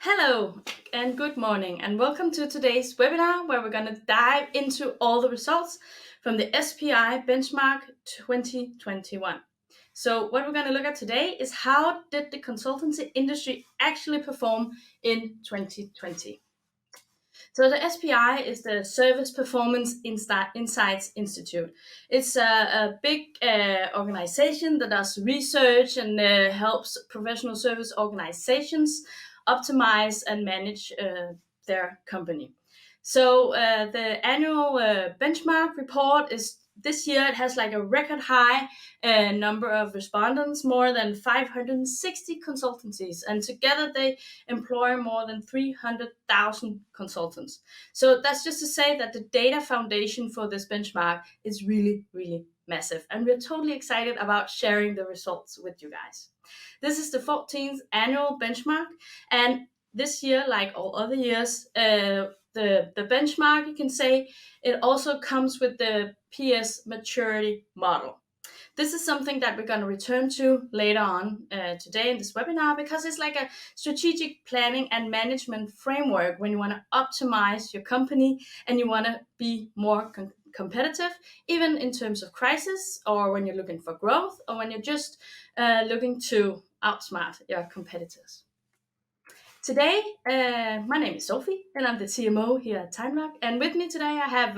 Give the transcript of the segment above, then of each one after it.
Hello and good morning, and welcome to today's webinar where we're going to dive into all the results from the SPI benchmark 2021. So, what we're going to look at today is how did the consultancy industry actually perform in 2020? So the SPI is the Service Performance Insights Institute. It's a big organization that does research and helps professional service organizations optimize and manage their company. So the annual benchmark report is this year. It has like a record high number of respondents, more than 560 consultancies, and together they employ more than 300,000 consultants. So that's just to say that the data foundation for this benchmark is really, really massive. And we're totally excited about sharing the results with you guys. This is the 14th annual benchmark. And this year, like all other years, the benchmark, you can say, it also comes with the PS maturity model. This is something that we're going to return to later on today in this webinar, because it's like a strategic planning and management framework when you want to optimize your company and you want to be more competitive, even in terms of crisis, or when you're looking for growth, or when you're just looking to outsmart your competitors. Today, my name is Sophie, and I'm the CMO here at TimeLock. And with me today, I have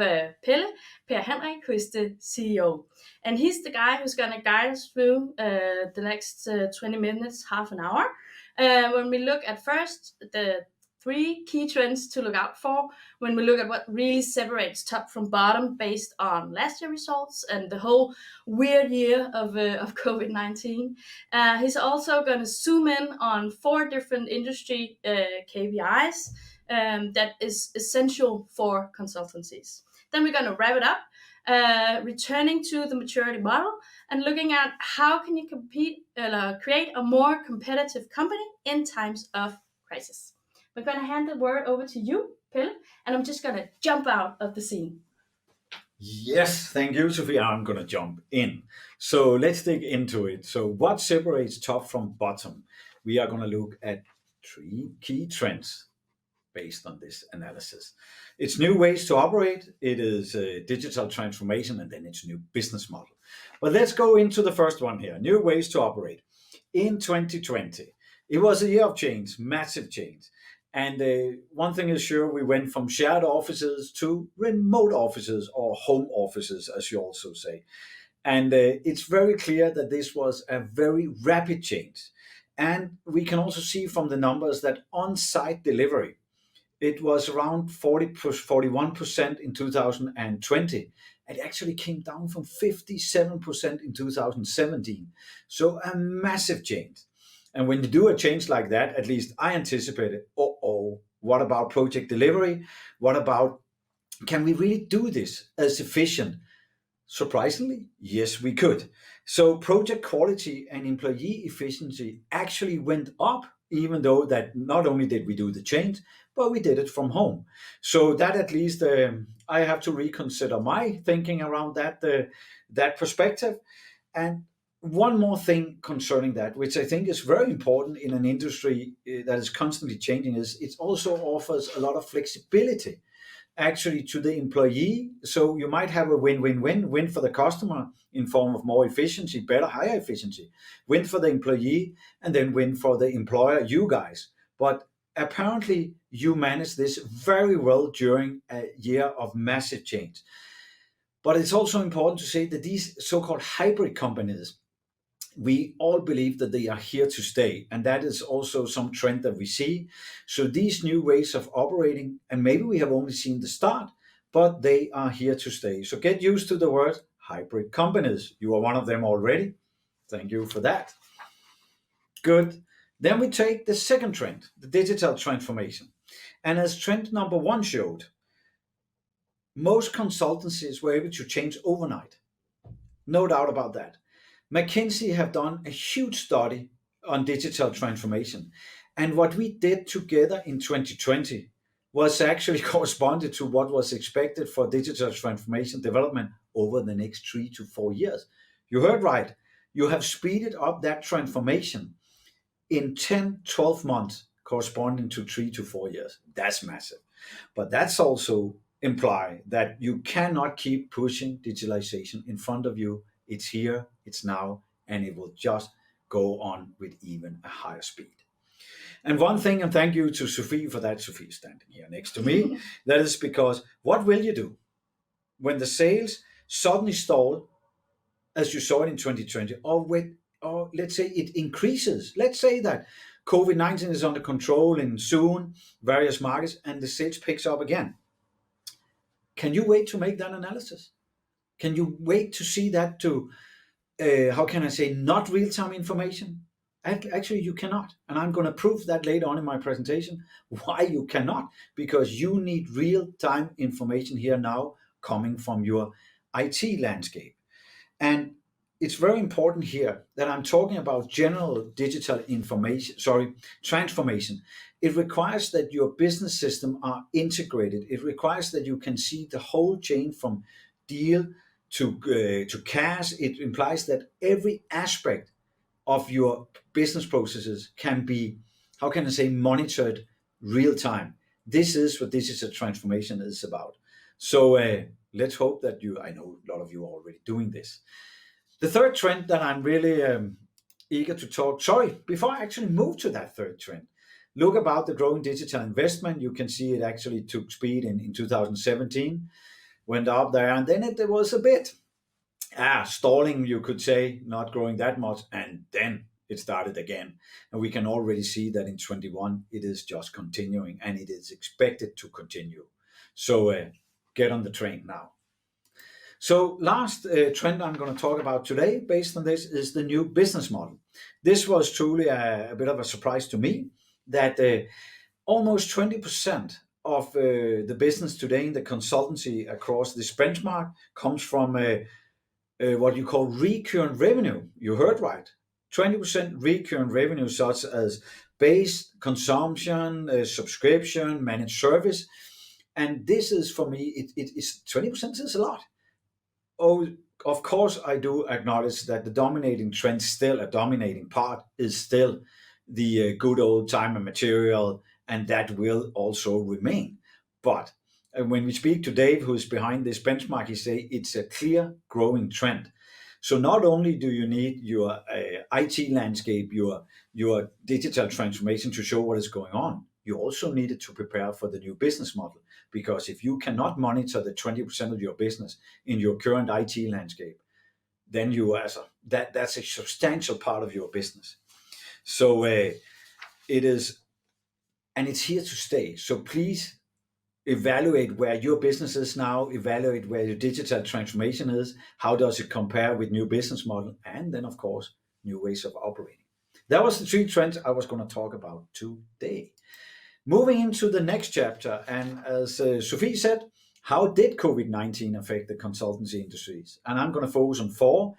Per-Henrik, who is the CEO. And he's the guy who's going to guide us through the next 20 minutes, half an hour. When we look at first the three key trends to look out for, when we look at what really separates top from bottom based on last year results and the whole weird year of COVID-19. He's also going to zoom in on four different industry KPIs that is essential for consultancies. Then we're going to wrap it up, returning to the maturity model and looking at how can you create a more competitive company in times of crisis. We're going to hand the word over to you, Pelle, and I'm just going to jump out of the scene. Yes, thank you, Sophia. I'm going to jump in. So let's dig into it. So, what separates top from bottom? We are going to look at three key trends based on this analysis. It's new ways to operate, it is digital transformation, and then it's new business model. But let's go into the first one here, new ways to operate. In 2020, it was a year of change, massive change. And one thing is sure, we went from shared offices to remote offices or home offices, as you also say. And it's very clear that this was a very rapid change. And we can also see from the numbers that on site delivery, it was around 41% in 2020. It actually came down from 57% in 2017. So a massive change. And when you do a change like that, at least I anticipated, what about project delivery? What about, can we really do this as efficient? Surprisingly, yes, we could. So project quality and employee efficiency actually went up, even though that not only did we do the change, but we did it from home. So that at least I have to reconsider my thinking around that perspective. And one more thing concerning that, which I think is very important in an industry that is constantly changing, is it also offers a lot of flexibility actually to the employee. So you might have a win for the customer in form of more efficiency, better, higher efficiency, win for the employee, and then win for the employer, you guys. But apparently you managed this very well during a year of massive change. But it's also important to say that these so-called hybrid companies, we all believe that they are here to stay. And that is also some trend that we see. So these new ways of operating, and maybe we have only seen the start, but they are here to stay. So get used to the word hybrid companies. You are one of them already. Thank you for that. Good. Then we take the second trend, the digital transformation. And as trend number one showed, most consultancies were able to change overnight. No doubt about that. McKinsey have done a huge study on digital transformation. And what we did together in 2020 was actually corresponded to what was expected for digital transformation development over the next 3 to 4 years. You heard right. You have speeded up that transformation in 10, 12 months corresponding to 3 to 4 years. That's massive. But that's also imply that you cannot keep pushing digitalization in front of you. It's here, it's now, and it will just go on with even a higher speed. And one thing, and thank you to Sophie for that. Sophie is standing here next to me. That is because what will you do when the sales suddenly stall, as you saw it in 2020, or let's say it increases? Let's say that COVID-19 is under control in soon various markets and the sales picks up again. Can you wait to make that analysis? Can you wait to see that to, how can I say, not real-time information? Actually, you cannot. And I'm going to prove that later on in my presentation, why you cannot. Because you need real-time information here now coming from your IT landscape. And it's very important here that I'm talking about general digital transformation. It requires that your business system are integrated. It requires that you can see the whole chain from deal to cash. It implies that every aspect of your business processes can be, how can I say, monitored real time. This is what digital transformation is about. So let's hope that I know a lot of you are already doing this. The third trend that I'm really eager to talk, before I actually move to that third trend, look about the growing digital investment. You can see it actually took speed in 2017, went up there, and then it was a bit stalling, you could say, not growing that much, and then it started again. And we can already see that in 21, it is just continuing, and it is expected to continue. So get on the train now. So last trend I'm going to talk about today, based on this, is the new business model. This was truly a bit of a surprise to me, that almost 20% of the business today in the consultancy across this benchmark comes from what you call recurrent revenue. You heard right. 20% recurrent revenue, such as base consumption, subscription, managed service. And this is, for me, it is 20% is a lot. Oh, of course, I do acknowledge that the dominating trend, still a dominating part, is still the good old time and material, and that will also remain. But when we speak to Dave, who's behind this benchmark, he say it's a clear growing trend. So not only do you need your IT landscape, your digital transformation to show what is going on, you also need it to prepare for the new business model. Because if you cannot monitor the 20% of your business in your current IT landscape, then that's a substantial part of your business. So it is, and it's here to stay. So please evaluate where your business is now, evaluate where your digital transformation is, how does it compare with new business model, and then of course, new ways of operating. That was the 3 trends I was going to talk about today. Moving into the next chapter, and as Sophie said, how did COVID-19 affect the consultancy industries? And I'm going to focus on 4.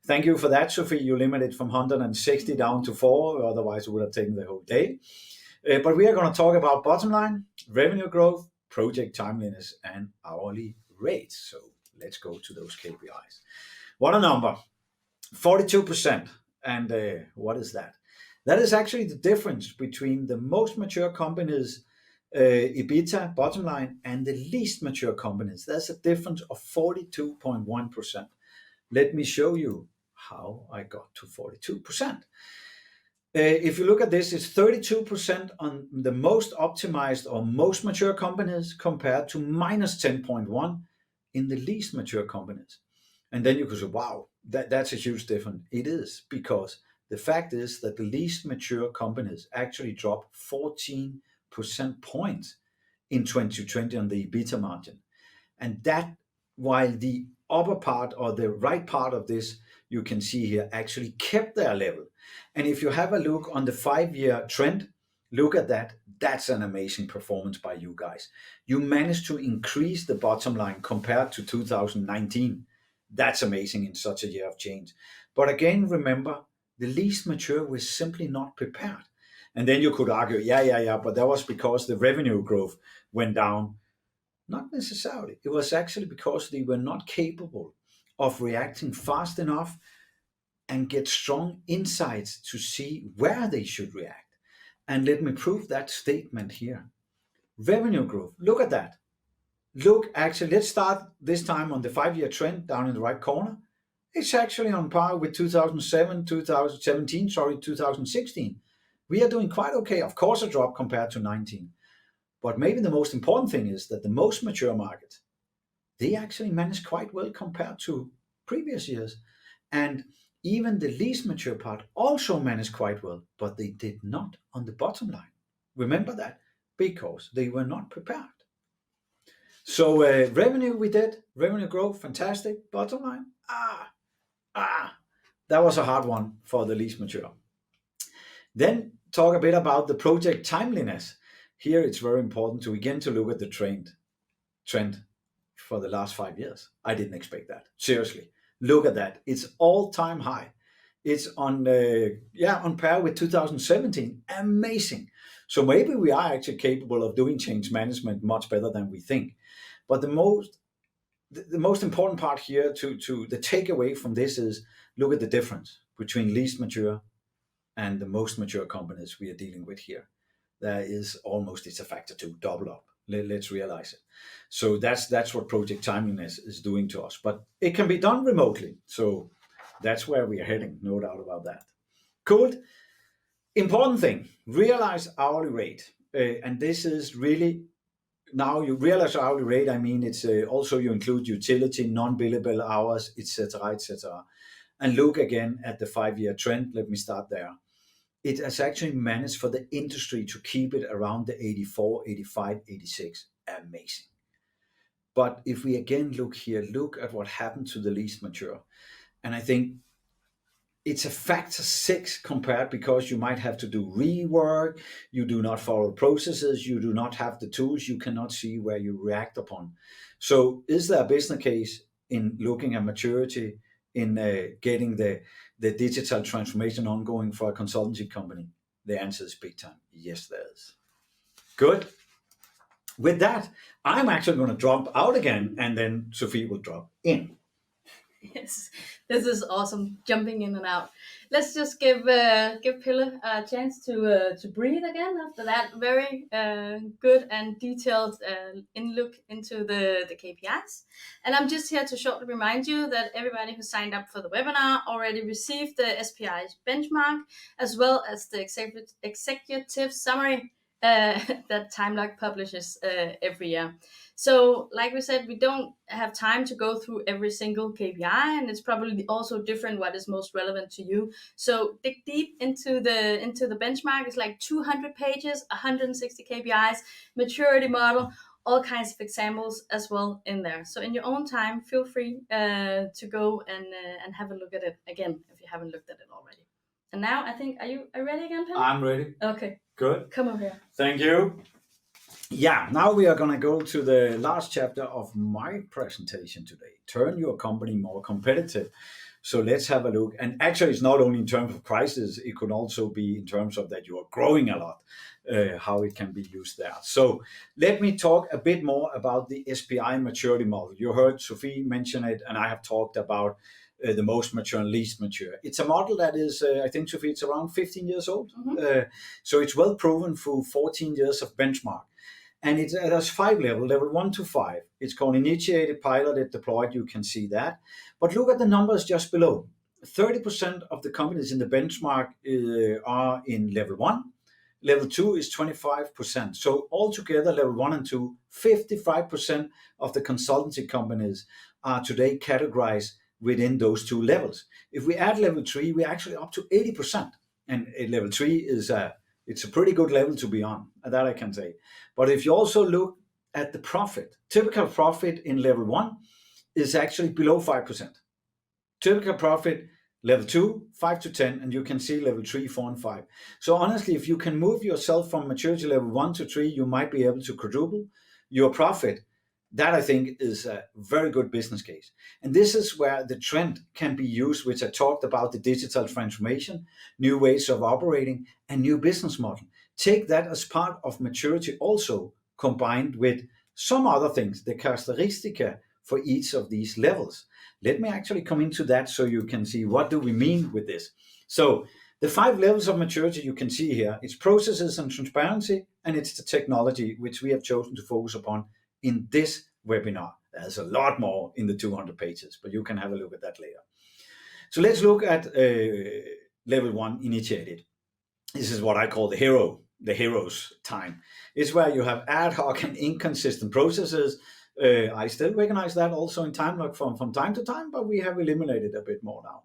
Thank you for that, Sophie. You limited from 160 down to 4, otherwise it would have taken the whole day. But we are going to talk about bottom line, revenue growth, project timeliness, and hourly rates. So let's go to those KPIs. What a number, 42%. And what is that? That is actually the difference between the most mature companies' EBITDA, bottom line, and the least mature companies. There's a difference of 42.1%. Let me show you how I got to 42%. If you look at this, it's 32% on the most optimized or most mature companies compared to minus 10.1 in the least mature companies. And then you could say, wow, that's a huge difference. It is, because the fact is that the least mature companies actually dropped 14% points in 2020 on the EBITDA margin. And that, while the upper part or the right part of this, you can see here, actually kept their level. And if you have a look on the 5-year trend, look at that. That's an amazing performance by you guys. You managed to increase the bottom line compared to 2019. That's amazing in such a year of change. But again, remember, the least mature was simply not prepared. And then you could argue, but that was because the revenue growth went down. Not necessarily. It was actually because they were not capable of reacting fast enough and get strong insights to see where they should react. And let me prove that statement here. Revenue growth, look at that. Look, actually, let's start this time on the 5-year trend down in the right corner. It's actually on par with 2017, 2016. We are doing quite okay. Of course, a drop compared to 19. But maybe the most important thing is that the most mature markets, they actually managed quite well compared to previous years. And even the least mature part also managed quite well, but they did not on the bottom line. Remember that, because they were not prepared. So revenue we did, revenue growth, fantastic. Bottom line, that was a hard one for the least mature. Then talk a bit about the project timeliness. Here it's very important to begin to look at the trend for the last 5 years. I didn't expect that. Seriously, look at that. It's all-time high. It's on par with 2017. Amazing. So maybe we are actually capable of doing change management much better than we think. But the most important part here to the takeaway from this is look at the difference between least mature and the most mature companies we are dealing with here. There is almost, it's a factor 2, double up. Let's realize it. So that's what project timeliness is doing to us. But it can be done remotely. So that's where we are heading, no doubt about that. Cool. Important thing, realize hourly rate. And this is really, now you realize hourly rate, I mean, it's also you include utility, non-billable hours, etc., etc. And look again at the 5-year trend. Let me start there. It has actually managed for the industry to keep it around the 84, 85, 86. Amazing. But if we again look here, look at what happened to the least mature. And I think it's a factor 6 compared, because you might have to do rework, you do not follow processes, you do not have the tools, you cannot see where you react upon. So is there a business case in looking at maturity, in getting the digital transformation ongoing for a consultancy company? The answer is big time. Yes, there is. Good. With that, I'm actually going to drop out again, and then Sophie will drop in. Yes, this is awesome, jumping in and out. Let's just give Pille a chance to breathe again after that very good and detailed look into the KPIs. And I'm just here to shortly remind you that everybody who signed up for the webinar already received the SPI benchmark, as well as the executive summary that TimeLock publishes every year. So like we said, we don't have time to go through every single KPI, and it's probably also different what is most relevant to you. So dig deep into the benchmark. It's like 200 pages, 160 KPIs, maturity model, all kinds of examples as well in there. So in your own time, feel free to go and have a look at it again if you haven't looked at it already. And now I think, are you ready again, Pelle? I'm ready. Okay. Good. Come over here. Thank you. Yeah, now we are going to go to the last chapter of my presentation today. Turn your company more competitive. So let's have a look. And actually, it's not only in terms of prices, it could also be in terms of that you are growing a lot, how it can be used there. So let me talk a bit more about the SPI maturity model. You heard Sophie mention it, and I have talked about the most mature and least mature. It's a model that is, I think, Sophie, it's around 15 years old. Mm-hmm. So it's well proven through 14 years of benchmark. And it has 5 levels, level 1 to 5. It's called initiated, piloted, deployed. You can see that. But look at the numbers just below. 30% of the companies in the benchmark are in level 1. Level 2 is 25%. So altogether, level 1 and 2, 55% of the consultancy companies are today categorized within those 2 levels. If we add level 3, we're actually up to 80%. And level 3 is it's a pretty good level to be on, that I can say. But if you also look at the profit, typical profit in level 1 is actually below 5%. Typical profit, level 2, 5 to 10, and you can see level 3, 4, and 5. So honestly, if you can move yourself from maturity level 1 to 3, you might be able to quadruple your profit. That, I think, is a very good business case. And this is where the trend can be used, which I talked about, the digital transformation, new ways of operating, and new business model. Take that as part of maturity also, combined with some other things, the characteristica for each of these levels. Let me actually come into that so you can see what do we mean with this. So The 5 levels of maturity you can see here, it's processes and transparency, and it's the technology which we have chosen to focus upon in this webinar. There's a lot more in the 200 pages, but you can have a look at that later. So let's look at level 1, initiated. This is what I call the hero's time. It's where you have ad hoc and inconsistent processes. I still recognize that also in TimeLog from time to time, but we have eliminated a bit more now.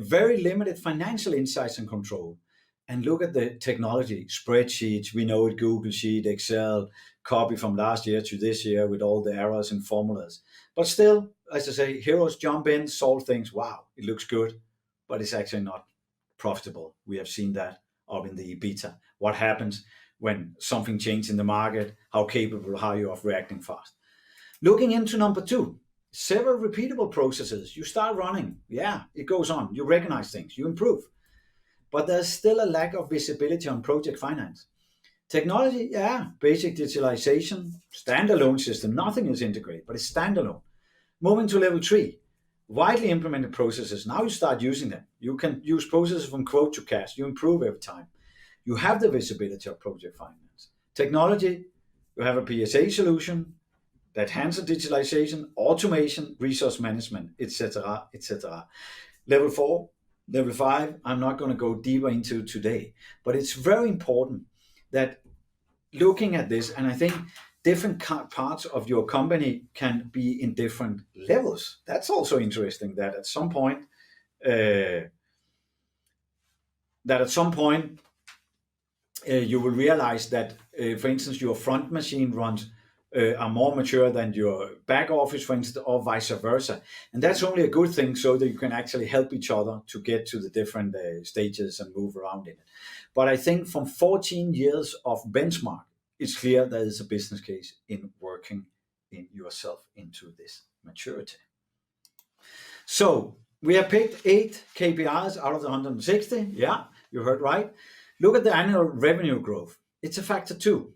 Very limited financial insights and control. And look at the technology, spreadsheets, we know it, Google Sheet, Excel, copy from last year to this year with all the errors and formulas. But still, as I say, heroes jump in, solve things. Wow, it looks good, but it's actually not profitable. We have seen that up in the EBITDA. What happens when something changes in the market? How capable are you of reacting fast? Looking into number 2, several repeatable processes. You start running. Yeah, it goes on. You recognize things. You improve. But there's still a lack of visibility on project finance. Technology, yeah, basic digitalization, standalone system. Nothing is integrated, but it's standalone. Moving to level 3, widely implemented processes. Now you start using them. You can use processes from quote to cash. You improve every time. You have the visibility of project finance. Technology, you have a PSA solution that handles digitalization, automation, resource management, etc., etc. Level 4, level 5, I'm not going to go deeper into today, but it's very important that looking at this, and I think different parts of your company can be in different levels. That's also interesting. That at some point you will realize that, for instance, your front machine runs are more mature than your back office, for instance, or vice versa. And that's only a good thing, so that you can actually help each other to get to the different stages and move around in it. But I think from 14 years of benchmark, it's clear there is a business case in working in yourself into this maturity. So we have picked 8 KPIs out of the 160. Yeah, you heard right. Look at the annual revenue growth. It's a factor 2.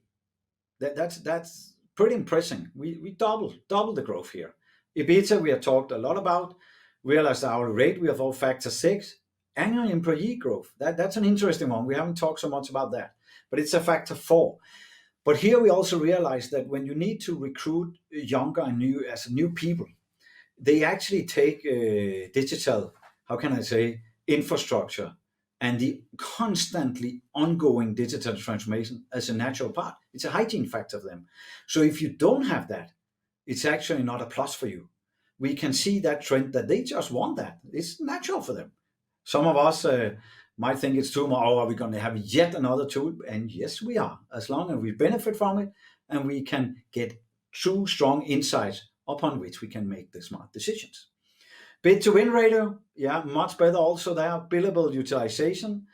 That's pretty impressive. We double the growth here. EBITDA we have talked a lot about. Realized hourly rate we have all factor 6. Annual employee growth. That's an interesting one. We haven't talked so much about that, but it's a factor 4. But here we also realize that when you need to recruit younger and new people, they actually take digital, how can I say, infrastructure and the constantly ongoing digital transformation as a natural part. It's a hygiene factor for them. So if you don't have that, it's actually not a plus for you. We can see that trend that they just want that. It's natural for them. Some of us might think it's too much. Oh, are we going to have yet another tool? And yes, we are, as long as we benefit from it and we can get true, strong insights upon which we can make the smart decisions. Bid to win ratio, yeah, much better also there. Billable utilization,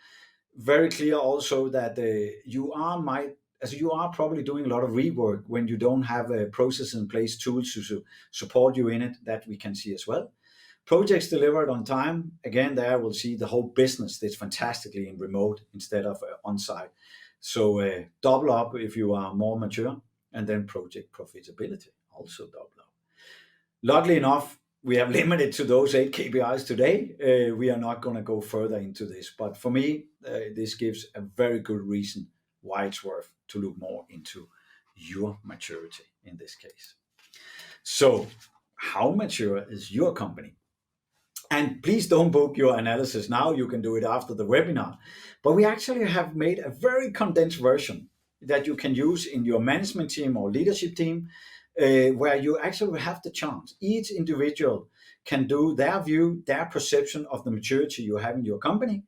very clear also that you are probably doing a lot of rework when you don't have a process in place, tools to support you in it, that we can see as well. Projects delivered on time, again, there we'll see the whole business fits fantastically in remote instead of on-site. So double up if you are more mature, and then project profitability, also double up. Luckily enough, we have limited to those 8 KPIs today. We are not going to go further into this, but for me, this gives a very good reason why it's worth to look more into your maturity in this case. So, how mature is your company? And please don't book your analysis now. You can do it after the webinar. But we actually have made a very condensed version that you can use in your management team or leadership team, where you actually have the chance. Each individual can do their view, their perception of the maturity you have in your company.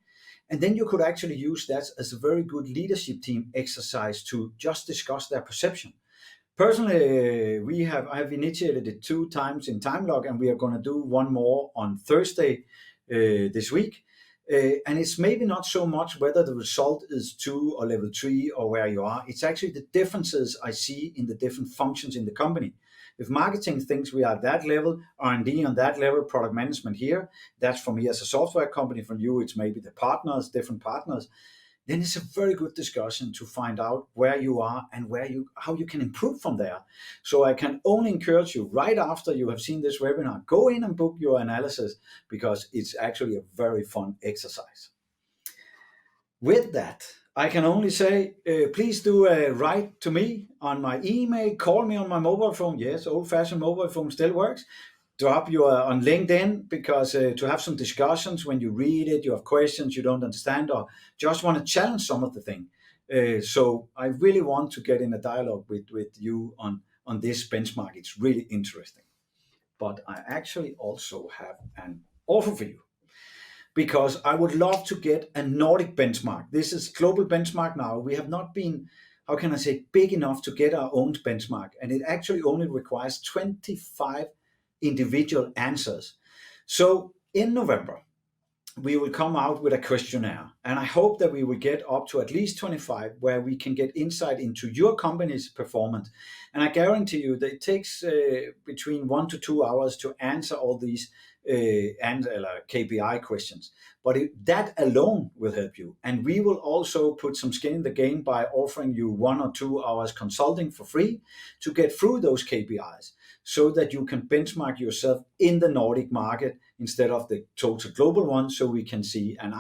And then you could actually use that as a very good leadership team exercise to just discuss their perception. Personally, I have initiated it 2 times in TimeLog, and we are going to do one more on Thursday this week. And it's maybe not so much whether the result is 2 or level 3 or where you are. It's actually the differences I see in the different functions in the company. If marketing thinks we are at that level, R&D on that level, product management here, that's for me as a software company. For you, it's maybe the partners, different partners. Then it's a very good discussion to find out where you are and how you can improve from there. So I can only encourage you, right after you have seen this webinar, go in and book your analysis, because it's actually a very fun exercise. With that, I can only say, please do write to me on my email, call me on my mobile phone. Yes, old-fashioned mobile phone still works. Drop you on LinkedIn, because to have some discussions when you read it, you have questions you don't understand, or just want to challenge some of the thing. So I really want to get in a dialogue with you on this benchmark. It's really interesting. But I actually also have an offer for you, because I would love to get a Nordic benchmark. This is global benchmark now. We have not been, how can I say, big enough to get our own benchmark, and it actually only requires 25 individual answers. So in November, we will come out with a questionnaire, and I hope that we will get up to at least 25, where we can get insight into your company's performance. And I guarantee you that it takes between 1 to 2 hours to answer all these KPI questions, but that alone will help you. And we will also put some skin in the game by offering you 1 or 2 hours consulting for free to get through those KPIs, so that you can benchmark yourself in the Nordic market instead of the total global one, so we can see. And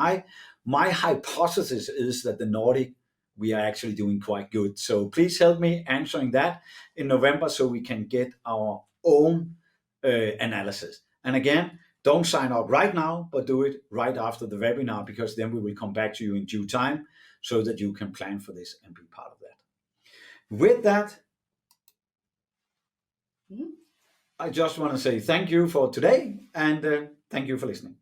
my hypothesis is that the Nordic, we are actually doing quite good. So please help me answering that in November, so we can get our own analysis. And again, don't sign up right now, but do it right after the webinar, because then we will come back to you in due time, so that you can plan for this and be part of that. With that, Mhm. I just want to say thank you for today, and thank you for listening.